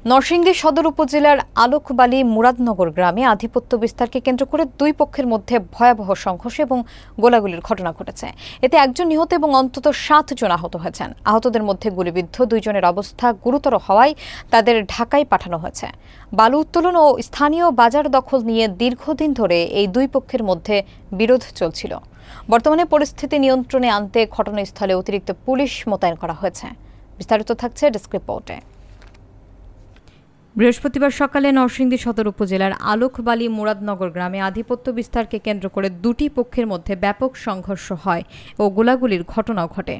নরসিংদী সদর উপজেলার আলোকবালী মুরাদনগর গ্রামে আধিপত্য বিস্তারকে কেন্দ্র করে দুই পক্ষের মধ্যে ভয়াবহ সংঘর্ষ এবং গোলাগুলির ঘটনা ঘটেছে। এতে একজন নিহত এবং অন্তত 7 জন আহত হয়েছেন। আহতদের মধ্যে গুলিবিদ্ধ 2 জনের অবস্থা গুরুতর হওয়ায় তাদের ঢাকায় পাঠানো হয়েছে। বালু উত্তোলন ও স্থানীয় বাজার দখল নিয়ে দীর্ঘদিন ধরে এই দুই পক্ষের মধ্যে বিরোধ চলছিল। বর্তমানে পরিস্থিতি নিয়ন্ত্রণে আনতে ঘটনাস্থলে অতিরিক্ত পুলিশ মোতায়েন করা হয়েছে। বিস্তারিত থাকছে ডেস্ক রিপোর্টে। বৃহস্পতিবার সকালে নরসিংদী সদর উপজেলার আলোকবালী মুরাদনগর গ্রামে আধিপত্য বিস্তারকে কেন্দ্র করে দুটি পক্ষের মধ্যে ব্যাপক সংঘর্ষ হয় ও গোলাগুলির ঘটনাও ঘটে।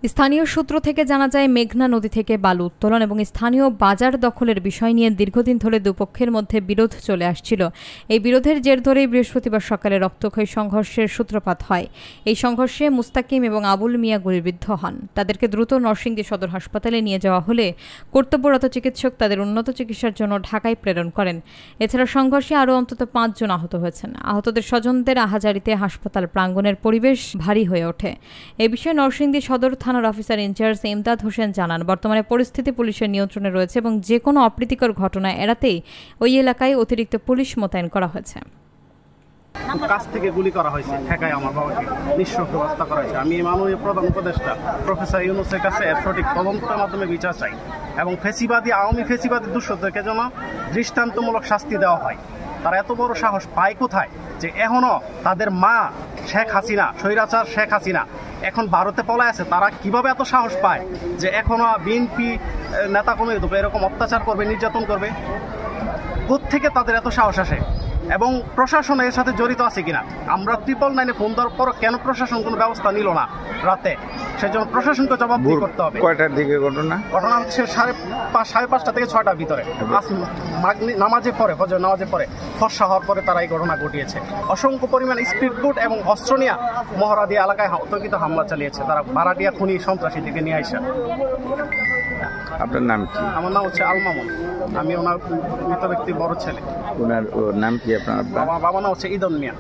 স্থানীয় সূত্র থেকে জানা যায়, মেঘনা নদী থেকে বালু উত্তোলন এবং স্থানীয় বাজার দখলের বিষয় নিয়ে দীর্ঘদিন ধরে দুপক্ষের মধ্যে বিরোধ চলে আসছিল। এই বিরোধের জের ধরেই বৃহস্পতিবার সকালে রক্তক্ষয়ী সংঘর্ষের সূত্রপাত হয়। এই সংঘর্ষে মুস্তাকিম এবং আবুল মিয়া গুলিবিদ্ধ হন। তাদেরকে দ্রুত নরসিংদী সদর হাসপাতালে নিয়ে যাওয়া হলে কর্তব্যরত চিকিৎসক তাদের উন্নত চিকিৎসার জন্য ঢাকায় প্রেরণ করেন। এছাড়া সংঘর্ষে আরও অন্তত 5 জন আহত হয়েছেন। আহতদের স্বজনদের আহাজারিতে হাসপাতাল প্রাঙ্গণের পরিবেশ ভারী হয়ে ওঠে। এ বিষয়ে নরসিংদী সদর থানার অফিসার ইনচার্জ ইমদাদ হোসেন জানান, বর্তমানে পরিস্থিতি পুলিশের নিয়ন্ত্রণে রয়েছে এবং যে কোনো অপ্রীতিকর ঘটনা এড়াতেই ওই এলাকায় অতিরিক্ত পুলিশ মোতায়েন করা হয়েছে। কাছ থেকে গুলি করা হয়েছে, ঠেকায় আমার বাবাকে নিঃশব্দ হত্যা করা হয়েছে। আমি মাননীয় প্রধান উপদেষ্টা প্রফেসর ইউনূসের কাছে এর সঠিক তদন্তের মাধ্যমে বিচার চাই এবং আওয়ামী ফেসিবাদী দুঃশোধকে যেন দৃষ্টান্তমূলক শাস্তি দেওয়া হয়। তারা এত বড় সাহস পায় কোথায় যে এখনো তাদের মা শেখ হাসিনা, স্বৈরাচার শেখ হাসিনা এখন ভারতে পলায় আছে? তারা কিভাবে এত সাহস পায় যে এখনো বিএনপি নেতা কর্মী এরকম অত্যাচার করবে, নির্যাতন করবে? কোত্থেকে তাদের এত সাহস আসে? এবং প্রশাসন এর সাথে জড়িত আছে কিনা? আমরা 999 ফোন দেওয়ার পর কেন প্রশাসন কোনো ব্যবস্থা নিল না রাতে? সেজন্য প্রশাসনকে জবাবদিহি করতে হবে। কয়টার দিকে ঘটনা হচ্ছে 5:30 থেকে 6টার ভিতরে, নামাজের পরে, ফজর নামাজের পরে, ফর্সা হওয়ার পরে তারা এই ঘটনা ঘটিয়েছে। অসংখ্য পরিমাণ স্পিড বোট এবং অস্ত্র নিয়ে মহড়া দিয়ে এলাকায় অতর্কিত হামলা চালিয়েছে তারা। ভাড়াটিয়া খুনি সন্ত্রাসীদেরকে নিয়ে আসে। আপনার নাম কি? আমার নাম হচ্ছে আল মামুন। আমি ওনার মৃত ব্যক্তির বড় ছেলে। ওনার নাম কি? আপনার বাবার নাম হচ্ছে ইদন মিয়া।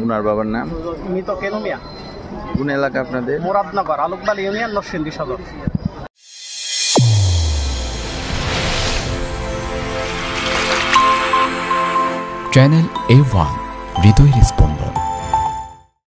ওনার বাবার নাম? মৃত কেনু মিয়া। কোন এলাকা আপনাদের? মুরাদনগর, আলোকবালী ইউনিয়ন, নরসিংদী সদর। চ্যানেল A1 হৃদয়ের স্পন্দন।